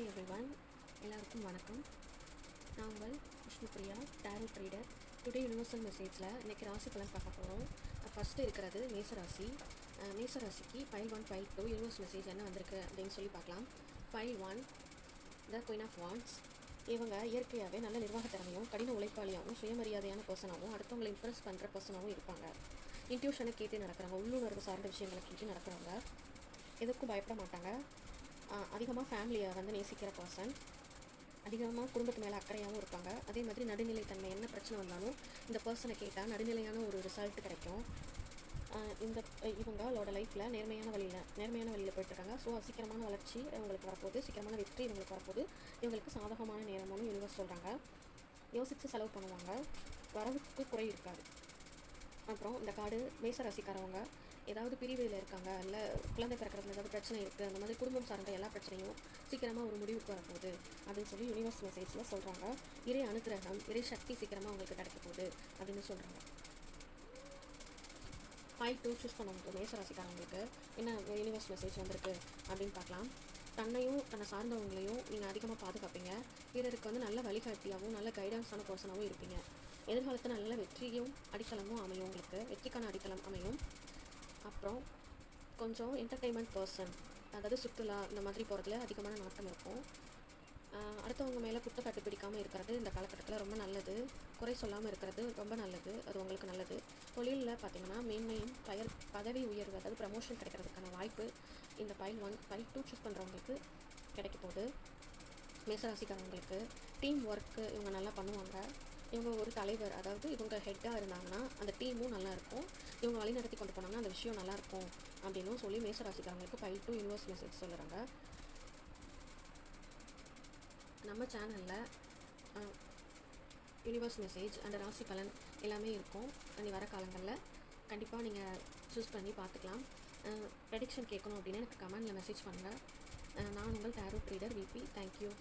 Hi everyone, எல்லாருக்கும் வணக்கம். நான் உங்கள் Vishnupriya, tarot reader. Today universal மெசேஜில் இன்றைக்கி ராசி பலன் பார்க்க போகிறோம். ஃபஸ்ட்டு இருக்கிறது மேசராசி. மேசராசிக்கு ஃபைல் 1 ஃபைல் 2 யூனிவர்ஸ் மெசேஜ் என்ன வந்திருக்கு அப்படின்னு சொல்லி பார்க்கலாம். Pile 1 the queen of wands. இவங்க இயற்கையாகவே நல்ல நிர்வாகத்திறமையும் கடின உழைப்பாளியாகவும் சுயமரியாதையான பர்சனாகவும் அடுத்தவங்களை இம்ப்ரெஸ் பண்ணுற பர்சனாகவும் இருப்பாங்க. இன்ட்யூஷனை கேட்டு நடக்கிறவங்க, உள்ளுணர்வு சார்ந்த விஷயங்களை கேட்டு நடக்கிறவங்க, எதுக்கும் பயப்பட மாட்டாங்க. அதிகமாக ஃபேமிலியை நேசிக்கிற பர்சன், அதிகமாக குடும்பத்து மேலே அக்கறையாகவும் இருப்பாங்க. அதே மாதிரி நடுநிலைத்தன்மை, என்ன பிரச்சனை வந்தாலும் இந்த பர்சனை கேட்டால் நடுநிலையான ஒரு ரிசல்ட் கிடைக்கும். இவங்களோட லைஃப்பில் நேர்மையான வழியில் போயிட்டுருக்காங்க. ஸோ சீக்கிரமான வளர்ச்சி இவங்களுக்கு வரப்போகுது, சீக்கிரமான வெற்றி இவங்களுக்கு வரப்போகுது. இவங்களுக்கு சாதகமான நேரமும் யூனிவர்ஸ் சொல்கிறாங்க. யோசித்து செலவு பண்ணுவாங்க, வரவுக்கு குறை இருக்காது. அப்புறம் இந்த கார்டு மேசராசிக்காரவங்க ஏதாவது பிரிவில் இருக்காங்க, இல்லை குழந்தை பிறக்கிறதுல ஏதாவது பிரச்சனை இருக்குது, அந்த மாதிரி குடும்பம் சார்ந்த எல்லா பிரச்சனையும் சீக்கிரமாக ஒரு முடிவுக்கு வரப்போகுது அப்படின்னு சொல்லி யூனிவர்ஸ் மெசேஜில் சொல்கிறாங்க. இறை அனுகிரகம், இறை சக்தி சீக்கிரமாக அவங்களுக்கு கிடைக்க போகுது அப்படின்னு சொல்கிறாங்க. ஃபைல் 2 சூஸ் பண்ணவங்க மேசராசிக்காரவங்களுக்கு என்ன யூனிவர்ஸ் மெசேஜ் வந்திருக்கு அப்படின்னு பார்க்கலாம். தன்னையும் தன்னை சார்ந்தவங்களையும் நீங்கள் அதிகமாக பாதுகாப்பீங்க. பிறருக்கு நல்ல வழிகாட்டியாகவும் நல்ல கைடன்ஸான பர்சனாகவும் இருப்பீங்க. எதிர்காலத்தில் நல்ல வெற்றியும் அடித்தளமும் அமையும், உங்களுக்கு வெற்றிக்கான அடித்தளம் அமையும். அப்புறம் கொஞ்சம் என்டர்டெயின்மெண்ட் பர்சன், அதாவது சுற்றுலா இந்த மாதிரி போகிறதுல அதிகமான நாட்டம் இருக்கும். அடுத்தவங்க மேலே குற்ற கட்டுப்பிடிக்காமல் இருக்கிறது இந்த காலகட்டத்தில் ரொம்ப நல்லது. குறை சொல்லாமல் இருக்கிறது ரொம்ப நல்லது, அது உங்களுக்கு நல்லது. தொழிலில் பார்த்திங்கன்னா மேன்மையும் பதவி உயர்வு, அதாவது ப்ரமோஷன் கிடைக்கிறதுக்கான வாய்ப்பு இந்த ஃபைல் 1 ஃபைல் 2 சூஸ் பண்ணுறவங்களுக்கு கிடைக்க போகுது. மேசராசிக்காரவங்களுக்கு டீம் ஒர்க்கு இவங்க நல்லா பண்ணுவாங்க. இவங்க ஒரு தலைவர், அதாவது இவங்க ஹெட்டாக இருந்தாங்கன்னா அந்த டீமும் நல்லாயிருக்கும். இவங்க வழி நடத்தி கொண்டு போனாங்கன்னா அந்த விஷயம் நல்லாயிருக்கும் அப்படின்னும் சொல்லி மேசராசிக்காரங்களுக்கு ஃபைல் 2 யூனிவர்ஸ் மெசேஜ் சொல்கிறாங்க. நம்ம சேனலில் யூனிவர்ஸ் மெசேஜ் அண்ட் ராசி பலன் எல்லாமே இருக்கும். இனி வர காலங்களில் கண்டிப்பாக நீங்கள் சூஸ் பண்ணி பார்த்துக்கலாம். ப்ரெடிக்ஷன் கேட்கணும் அப்படின்னு எனக்கு கமெண்டில் மெசேஜ் பண்ணுங்கள். நான் உங்கள் டேரோ ட்ரீடர் விபி. தேங்க்யூ.